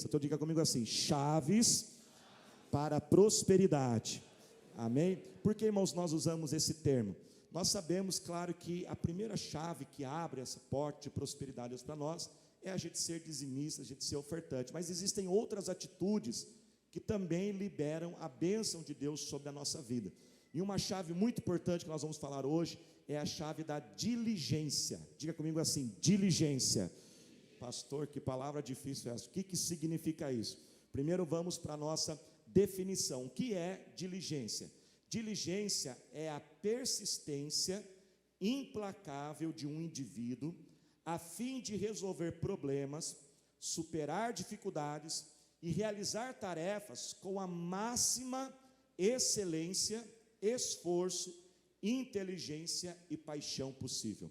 Então diga comigo assim: chaves para a prosperidade. Amém? Por que, irmãos, nós usamos esse termo? Nós sabemos, claro, que a primeira chave que abre essa porta de prosperidade para nós é a gente ser dizimista, a gente ser ofertante. Mas existem outras atitudes que também liberam a bênção de Deus sobre a nossa vida. E uma chave muito importante que nós vamos falar hoje é a chave da diligência. Diga comigo assim: diligência. Pastor, que palavra difícil é essa? O que significa isso? Primeiro vamos para a nossa definição. O que é diligência? Diligência é a persistência implacável de um indivíduo a fim de resolver problemas, superar dificuldades e realizar tarefas com a máxima excelência, esforço, inteligência e paixão possível.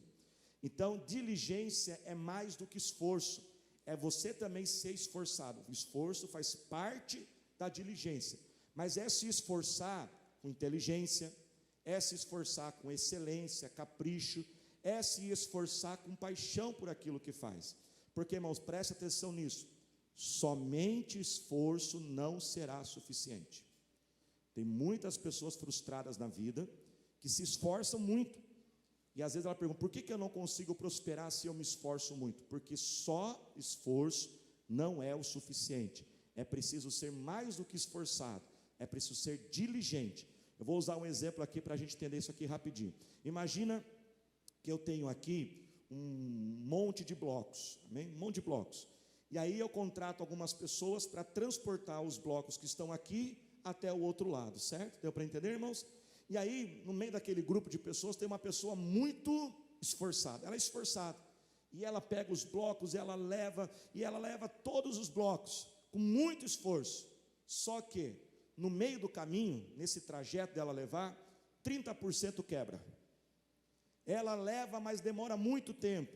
Então, diligência é mais do que esforço, é você também ser esforçado. O esforço faz parte da diligência, mas é se esforçar com inteligência, é se esforçar com excelência, capricho, é se esforçar com paixão por aquilo que faz. Porque, irmãos, preste atenção nisso, somente esforço não será suficiente. Tem muitas pessoas frustradas na vida, que se esforçam muito, e às vezes ela pergunta: por que eu não consigo prosperar se eu me esforço muito? Porque só esforço não é o suficiente, é preciso ser mais do que esforçado, é preciso ser diligente. Eu vou usar um exemplo aqui para a gente entender isso aqui rapidinho. Imagina que eu tenho aqui um monte de blocos, amém? Um monte de blocos, e aí eu contrato algumas pessoas para transportar os blocos que estão aqui até o outro lado, certo? Deu para entender, irmãos? E aí, no meio daquele grupo de pessoas, tem uma pessoa muito esforçada, ela é esforçada, e ela pega os blocos, ela leva todos os blocos, com muito esforço, só que, no meio do caminho, nesse trajeto dela levar, 30% quebra. Ela leva, mas demora muito tempo,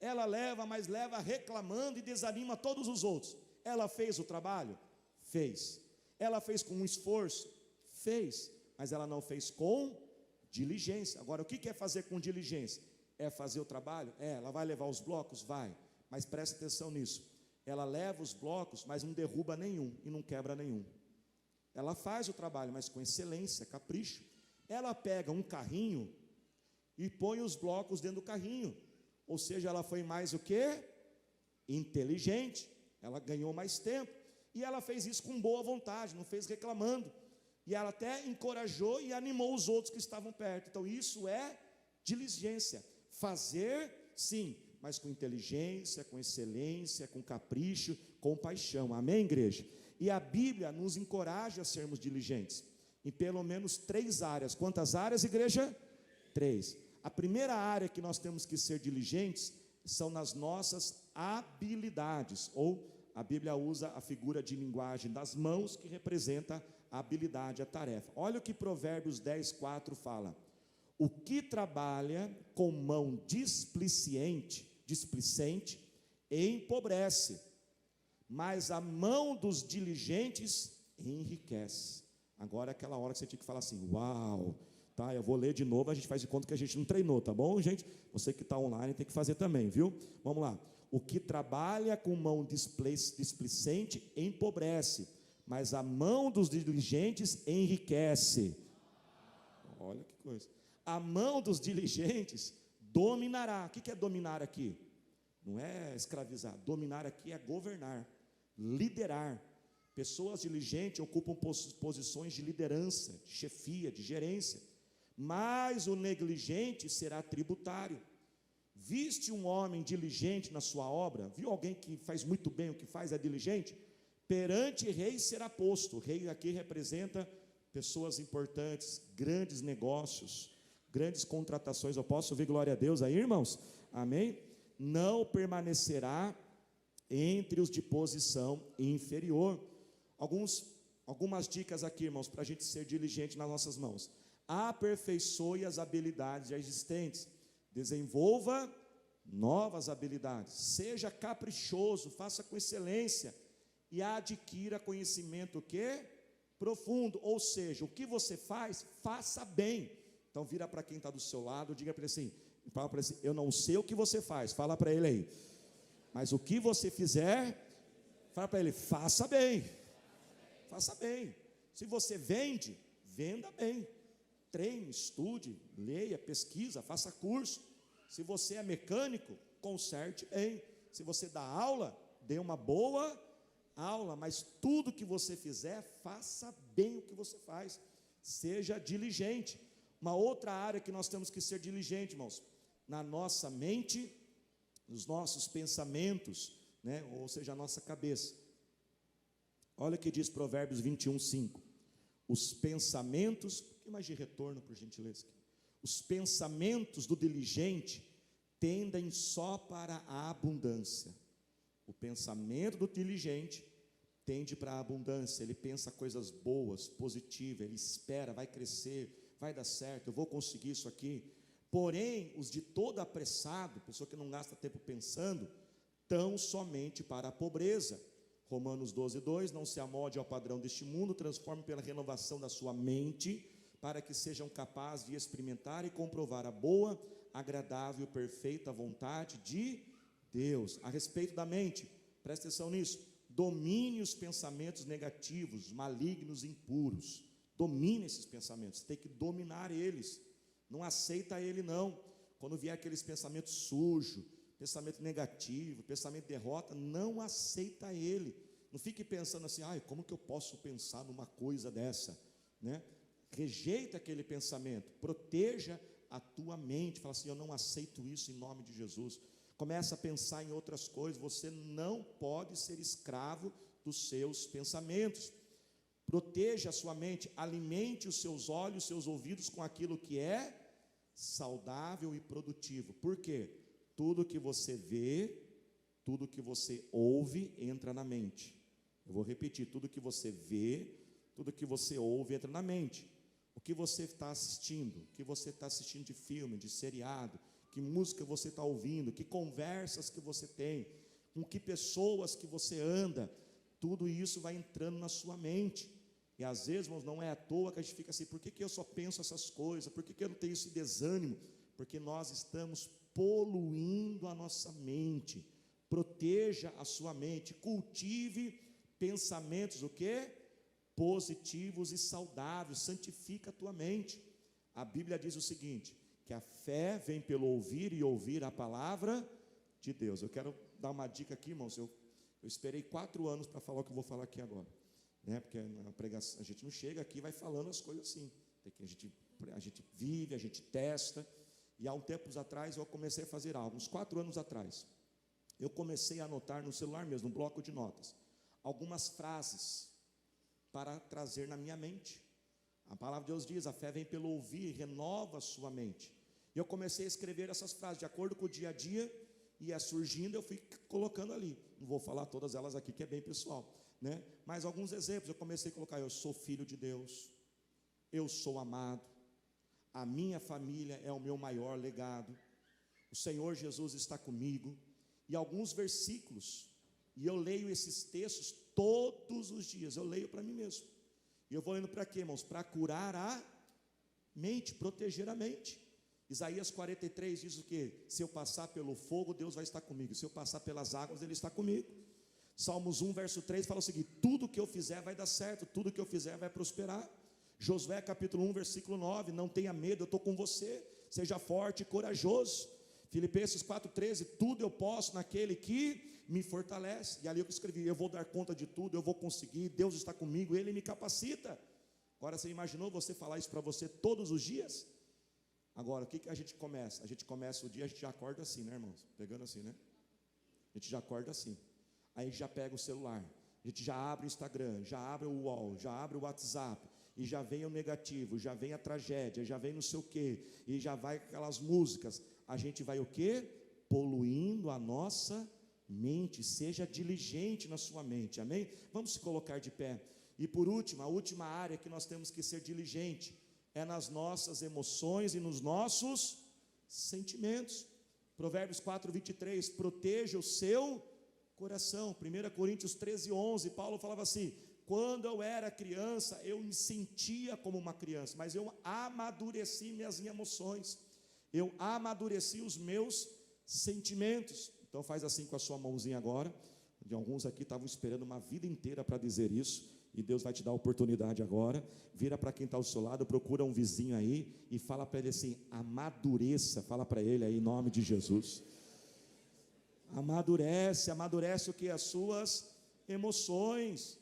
ela leva, mas leva reclamando e desanima todos os outros. Ela fez o trabalho? Fez. Ela fez com um esforço? Fez. Mas ela não fez com diligência. Agora, o que é fazer com diligência? É fazer o trabalho? Ela vai levar os blocos? Vai. Mas preste atenção nisso. Ela leva os blocos, mas não derruba nenhum e não quebra nenhum. Ela faz o trabalho, mas com excelência, capricho. Ela pega um carrinho e põe os blocos dentro do carrinho. Ou seja, ela foi mais o quê? Inteligente. Ela ganhou mais tempo. E ela fez isso com boa vontade, não fez reclamando. E ela até encorajou e animou os outros que estavam perto. Então isso é diligência. Fazer, sim, mas com inteligência, com excelência, com capricho, com paixão. Amém, igreja? E a Bíblia nos encoraja a sermos diligentes em pelo menos 3 áreas. Quantas áreas, igreja? 3. A primeira área que nós temos que ser diligentes são nas nossas habilidades, ou a Bíblia usa a figura de linguagem das mãos, que representa a habilidade, a tarefa. Olha o que Provérbios 10:4 fala: o que trabalha com mão displicente empobrece, mas a mão dos diligentes enriquece. Agora é aquela hora que você tinha que falar assim: uau, tá, eu vou ler de novo, a gente faz de conta que a gente não treinou, tá bom, gente? Você que está online tem que fazer também, viu? Vamos lá. O que trabalha com mão displicente empobrece, mas a mão dos diligentes enriquece. Olha que coisa. A mão dos diligentes dominará. O que é dominar aqui? Não é escravizar. Dominar aqui é governar, liderar. Pessoas diligentes ocupam posições de liderança, de chefia, de gerência. Mas o negligente será tributário. Viste um homem diligente na sua obra? Viu alguém que faz muito bem o que faz, é diligente? Perante rei será posto. O rei aqui representa pessoas importantes, grandes negócios, grandes contratações. Eu posso ouvir glória a Deus aí, irmãos? Amém? Não permanecerá entre os de posição inferior. Algumas dicas aqui, irmãos, para a gente ser diligente nas nossas mãos. Aperfeiçoe as habilidades já existentes. Desenvolva novas habilidades. Seja caprichoso, faça com excelência. E adquira conhecimento o quê? Profundo. Ou seja, o que você faz, faça bem. Então vira para quem está do seu lado, diga para ele assim, fala para ele assim: eu não sei o que você faz, fala para ele aí, mas o que você fizer, Fala para ele, faça bem. Faça bem. Se você vende, venda bem. Treine, estude, leia, pesquisa, faça curso. Se você é mecânico, conserte bem. Se você dá aula, dê uma boa aula, mas tudo que você fizer, faça bem o que você faz. Seja diligente. Uma outra área que nós temos que ser diligente, irmãos, na nossa mente, nos nossos pensamentos, né? Ou seja, a nossa cabeça. Olha o que diz Provérbios 21:5. Os pensamentos, um pouquinho mais de retorno, por gentileza. Os pensamentos do diligente tendem só para a abundância. O pensamento do diligente tende para a abundância. Ele pensa coisas boas, positivas, ele espera, vai crescer, vai dar certo, eu vou conseguir isso aqui. Porém, os de todo apressado, pessoa que não gasta tempo pensando, tão somente para a pobreza. Romanos 12:2, não se amolde ao padrão deste mundo, transforme pela renovação da sua mente, para que sejam capazes de experimentar e comprovar a boa, agradável e perfeita vontade de Deus. A respeito da mente, presta atenção nisso, domine os pensamentos negativos, malignos e impuros. Domine esses pensamentos, tem que dominar eles. Não aceita ele não. Quando vier aqueles pensamentos sujos, pensamento negativo, pensamento de derrota, não aceita ele. Não fique pensando assim, como que eu posso pensar numa coisa dessa, né? Rejeita aquele pensamento, proteja a tua mente. Fala assim, eu não aceito isso em nome de Jesus. Começa a pensar em outras coisas. Você não pode ser escravo dos seus pensamentos. Proteja a sua mente, alimente os seus olhos, os seus ouvidos com aquilo que é saudável e produtivo. Por quê? Tudo que você vê, tudo que você ouve, entra na mente. Eu vou repetir, tudo que você vê, tudo que você ouve, entra na mente. O que você está assistindo, o que você está assistindo de filme, de seriado, que música você está ouvindo, que conversas que você tem, com que pessoas que você anda, tudo isso vai entrando na sua mente. E às vezes, irmãos, não é à toa que a gente fica assim, por que eu só penso essas coisas, por que eu não tenho esse desânimo? Porque nós estamos poluindo a nossa mente. Proteja a sua mente, cultive pensamentos, o quê? Positivos e saudáveis, santifica a tua mente. A Bíblia diz o seguinte, que a fé vem pelo ouvir e ouvir a palavra de Deus. Eu quero dar uma dica aqui, irmãos, eu esperei 4 anos para falar o que eu vou falar aqui agora, né? Porque na pregação, a gente não chega aqui e vai falando as coisas assim, a gente vive, a gente testa. E há um tempo atrás eu comecei a fazer algo, uns 4 anos atrás, eu comecei a anotar no celular mesmo, no bloco de notas, algumas frases para trazer na minha mente. A palavra de Deus diz, a fé vem pelo ouvir, renova a sua mente. E eu comecei a escrever essas frases, de acordo com o dia a dia, ia surgindo, eu fui colocando ali. Não vou falar todas elas aqui, que é bem pessoal, né? Mas alguns exemplos, eu comecei a colocar, eu sou filho de Deus, eu sou amado, a minha família é o meu maior legado, o Senhor Jesus está comigo, e alguns versículos, e eu leio esses textos todos os dias, eu leio para mim mesmo, e eu vou lendo para quê, irmãos? Para curar a mente, proteger a mente. Isaías 43 diz o quê? Se eu passar pelo fogo, Deus vai estar comigo, se eu passar pelas águas, Ele está comigo. Salmos 1 verso 3 fala o seguinte, tudo que eu fizer vai dar certo, tudo que eu fizer vai prosperar. Josué capítulo 1 versículo 9, não tenha medo, eu estou com você, seja forte e corajoso. Filipenses 4:13, tudo eu posso naquele que me fortalece. E ali eu escrevi, eu vou dar conta de tudo, eu vou conseguir, Deus está comigo, Ele me capacita. Agora você imaginou você falar isso para você todos os dias? Agora o que a gente começa? A gente começa o dia, a gente já acorda assim, né, irmãos? Pegando assim, né? A gente já acorda assim. Aí a gente já pega o celular, a gente já abre o Instagram, já abre o UOL, já abre o WhatsApp, e já vem o negativo, já vem a tragédia, já vem não sei o quê, e já vai aquelas músicas. A gente vai o quê? Poluindo a nossa mente. Seja diligente na sua mente, amém? Vamos se colocar de pé. E por último, a última área que nós temos que ser diligente é nas nossas emoções e nos nossos sentimentos. Provérbios 4:23, proteja o seu coração. 1 Coríntios 13:11, Paulo falava assim, quando eu era criança, eu me sentia como uma criança, mas eu amadureci minhas emoções, eu amadureci os meus sentimentos. Então faz assim com a sua mãozinha agora, de alguns aqui estavam esperando uma vida inteira para dizer isso, e Deus vai te dar a oportunidade agora. Vira para quem está ao seu lado, procura um vizinho aí e fala para ele assim: amadureça. Fala para ele aí em nome de Jesus. Amadurece o que? As suas emoções.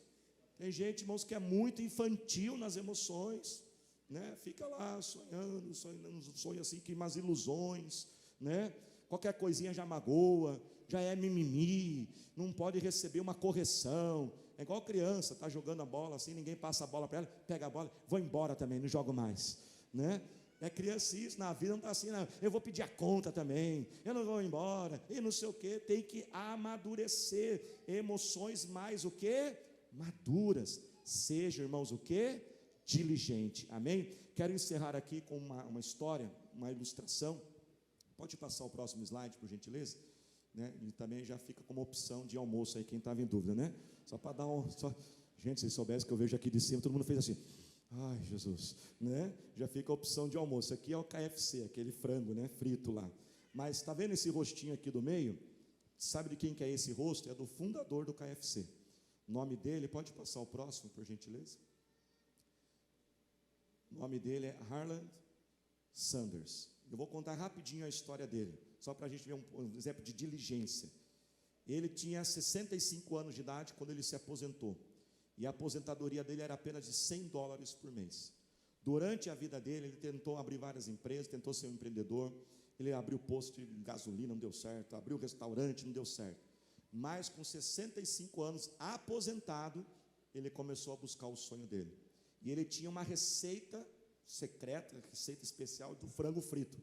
Tem gente, irmãos, que é muito infantil nas emoções, né? Fica lá sonhando, sonha assim, que umas ilusões, né? Qualquer coisinha já magoa, já é mimimi, não pode receber uma correção. É igual criança, está jogando a bola assim, ninguém passa a bola para ela, pega a bola, vou embora também, não jogo mais, né? É criancice, na vida não está assim, não. Eu vou pedir a conta também, eu não vou embora, e não sei o que. Tem que amadurecer emoções mais o que? Maduras. Seja, irmãos, o que? Diligente, amém? Quero encerrar aqui com uma história, uma ilustração. Pode passar o próximo slide, por gentileza, né? E também já fica como opção de almoço aí, quem estava em dúvida, né? Só para dar gente, se soubesse que eu vejo aqui de cima, todo mundo fez assim: ai, Jesus, né? Já fica a opção de almoço. Aqui é o KFC, aquele frango, né? Frito lá. Mas está vendo esse rostinho aqui do meio? Sabe de quem que é esse rosto? É do fundador do KFC. O nome dele, pode passar o próximo, por gentileza? O nome dele é Harland Sanders. Eu vou contar rapidinho a história dele, só para a gente ver um exemplo de diligência. Ele tinha 65 anos de idade quando ele se aposentou. E a aposentadoria dele era apenas de $100 por mês. Durante a vida dele, ele tentou abrir várias empresas, tentou ser um empreendedor. Ele abriu posto de gasolina, não deu certo. Abriu restaurante, não deu certo. Mas com 65 anos, aposentado, ele começou a buscar o sonho dele. E ele tinha uma receita secreta, receita especial do frango frito.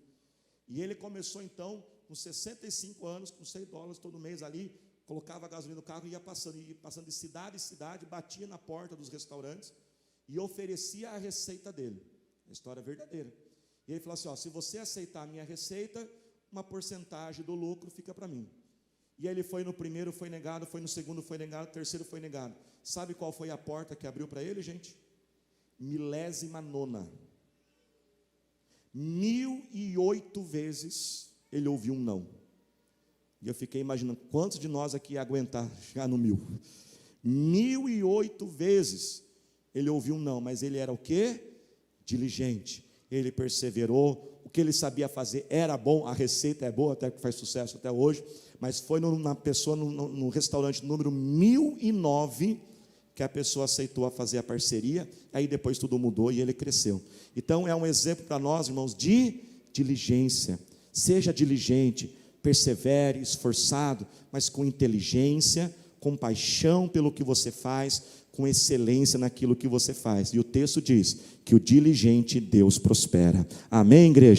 E ele começou então, com 65 anos, com $100 todo mês ali, colocava a gasolina no carro e ia passando de cidade em cidade, batia na porta dos restaurantes e oferecia a receita dele. A história é verdadeira. E ele falou assim: ó, se você aceitar a minha receita, uma porcentagem do lucro fica para mim. E aí ele foi no primeiro, foi negado, foi no segundo, foi negado, no terceiro foi negado. Sabe qual foi a porta que abriu para ele, gente? 19ª. 1008 vezes ele ouviu um não. E eu fiquei imaginando quantos de nós aqui ia aguentar chegar no 1000. 1008 vezes ele ouviu um não, mas ele era o quê? Diligente. Ele perseverou. O que ele sabia fazer era bom, a receita é boa, até que faz sucesso até hoje. Mas foi no restaurante número 1009 que a pessoa aceitou a fazer a parceria. Aí depois tudo mudou e ele cresceu. Então é um exemplo para nós, irmãos, de diligência. Seja diligente, persevere, esforçado, mas com inteligência, com paixão pelo que você faz, com excelência naquilo que você faz. E o texto diz que o diligente Deus prospera. Amém, igreja?